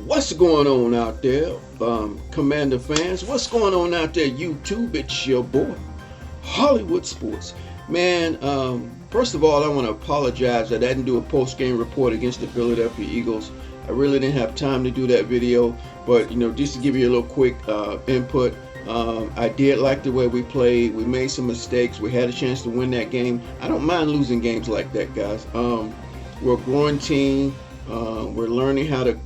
What's going on out there, Commander fans? What's going on out there, YouTube? It's your boy, Hollywood Sports. Man, first of all, I want to apologize that I didn't do a post-game report against the Philadelphia Eagles. I really didn't have time to do that video, but just to give you a little quick input, I did like the way we played. We made some mistakes. We had a chance to win that game. I don't mind losing games like that, guys. We're a growing team. We're learning how to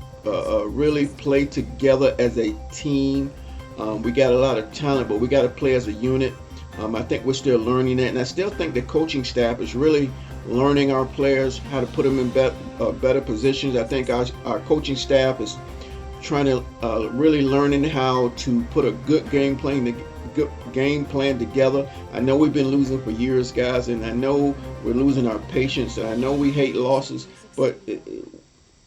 really play together as a team. We got a lot of talent, but we got to play as a unit. I think we're still learning that, and I still think the coaching staff is really learning our players, how to put them in better positions. I think our coaching staff is trying to really learning how to put a good game plan together. I know we've been losing for years, guys, and I know we're losing our patience, and I know we hate losses, but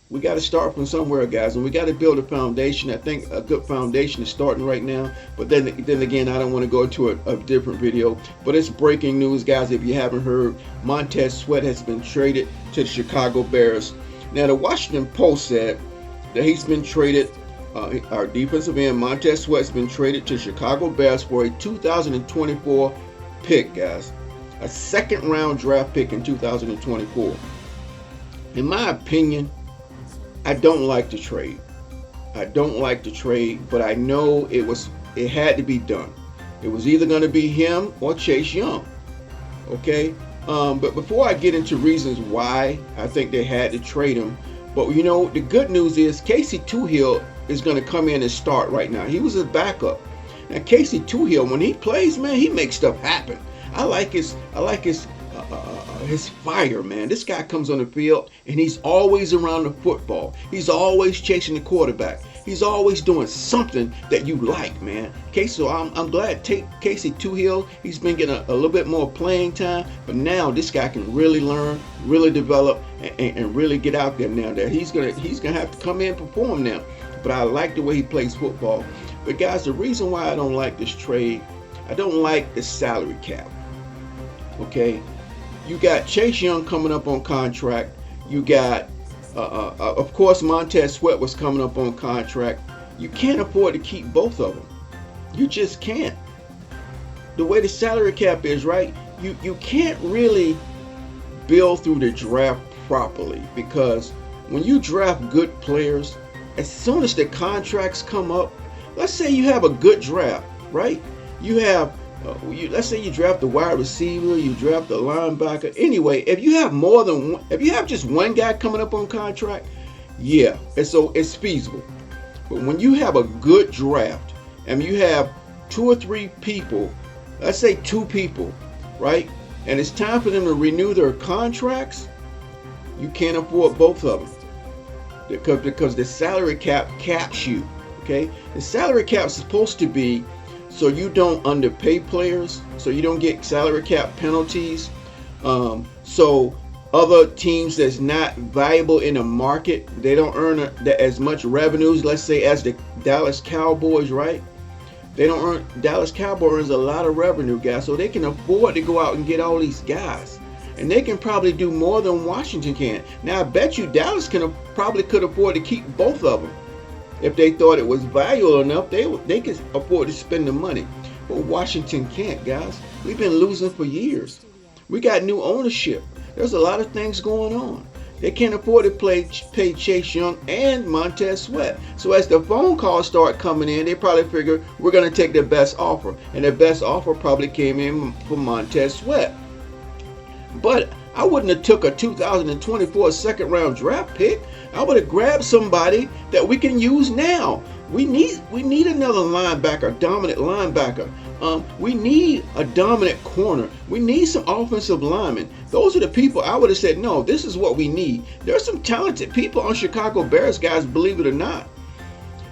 we got to start from somewhere, guys, and we got to build a foundation. I think a good foundation is starting right now, but then again, I don't want to go into a different video, but it's breaking news, guys. If you haven't heard, Montez Sweat has been traded to the Chicago Bears. Now, the Washington Post said that he's been traded, our defensive end, Montez Sweat, has been traded to Chicago Bears for a 2024 pick, guys. A second-round draft pick in 2024. In my opinion, I don't like the trade. I don't like the trade, but I know it had to be done. It was either going to be him or Chase Young. Okay? But before I get into reasons why I think they had to trade him, but the good news is Casey Toohill is going to come in and start right now. He was a backup. Now Casey Toohill, when he plays, man, he makes stuff happen. I like his fire, man. This guy comes on the field and he's always around the football. He's always chasing the quarterback. He's always doing something that you like, man. Okay, so I'm glad Casey Toohill, he's been getting a little bit more playing time, but now this guy can really learn, really develop, and really get out there now. That he's gonna have to come in and perform now. But I like the way he plays football. But guys, the reason why I don't like this trade, I don't like the salary cap. Okay, you got Chase Young coming up on contract. You got, of course, Montez Sweat was coming up on contract. You can't afford to keep both of them. You just can't. The way the salary cap is, right? You can't really build through the draft properly, because when you draft good players, as soon as the contracts come up, let's say you have a good draft, right? You have let's say you draft the wide receiver, you draft the linebacker. Anyway, if you have just one guy coming up on contract, yeah, and so it's feasible. But when you have a good draft and you have two or three people, let's say two people, right? And it's time for them to renew their contracts, you can't afford both of them because the salary cap caps you. Okay, the salary cap is supposed to be so you don't underpay players, so you don't get salary cap penalties. So other teams that's not valuable in the market, they don't earn as much revenues, let's say, as the Dallas Cowboys, right? Dallas Cowboys earns a lot of revenue, guys, so they can afford to go out and get all these guys. And they can probably do more than Washington can. Now, I bet you Dallas probably could afford to keep both of them. If they thought it was valuable enough, they could afford to spend the money. But Washington can't, guys. We've been losing for years. We got new ownership. There's a lot of things going on. They can't afford to pay Chase Young and Montez Sweat. So as the phone calls start coming in, they probably figure we're going to take the best offer. And the best offer probably came in for Montez Sweat. But I wouldn't have took a 2024 second round draft pick. I would have grabbed somebody that we can use now. We need another linebacker, dominant linebacker. We need a dominant corner. We need some offensive linemen. Those are the people I would have said, no, this is what we need. There's some talented people on Chicago Bears, guys, believe it or not.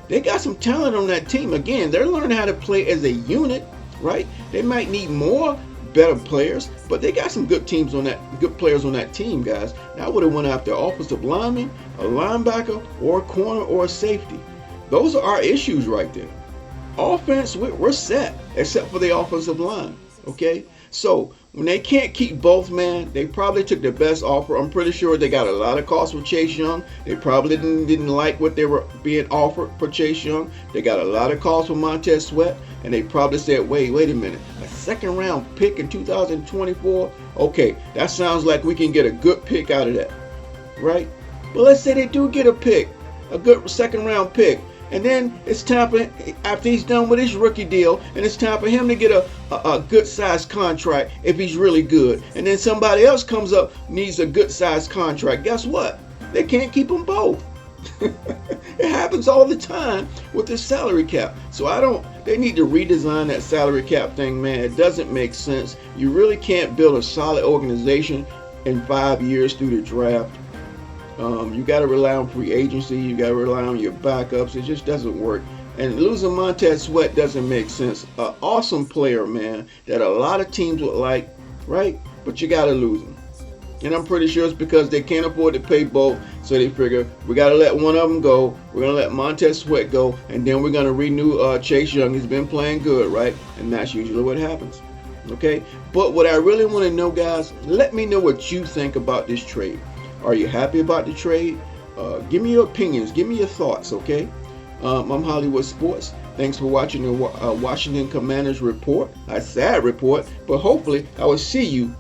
They got some talent on that team. Again, they're learning how to play as a unit, right? They might need more better players, but they got some good players on that team, guys. Now, I would have went after offensive lineman, a linebacker, or a corner, or a safety. Those are our issues right there. Offense, we're set, except for the offensive line. Okay, So when they can't keep both, man, they probably took the best offer. I'm pretty sure they got a lot of calls for Chase Young. They probably didn't like what they were being offered for Chase Young. They got a lot of calls for Montez Sweat, and they probably said, wait a minute, a second round pick in 2024? Okay, that sounds like we can get a good pick out of that, right? But let's say they do get a pick, a good second round pick. And then it's time for, after he's done with his rookie deal, and it's time for him to get a good sized contract if he's really good. And then somebody else comes up, needs a good sized contract. Guess what? They can't keep them both. It happens all the time with the salary cap. So they need to redesign that salary cap thing, man. It doesn't make sense. You really can't build a solid organization in 5 years through the draft. You got to rely on free agency. You got to rely on your backups. It just doesn't work. And losing Montez Sweat doesn't make sense. An awesome player, man, that a lot of teams would like, right? But you got to lose him. And I'm pretty sure it's because they can't afford to pay both. So they figure, we got to let one of them go. We're going to let Montez Sweat go. And then we're going to renew Chase Young. He's been playing good, right? And that's usually what happens. Okay? But what I really want to know, guys, let me know what you think about this trade. Are you happy about the trade? Give me your opinions. Give me your thoughts, okay? I'm Hollywood Sports. Thanks for watching the Washington Commanders report. A sad report, but hopefully I will see you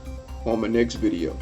on my next video.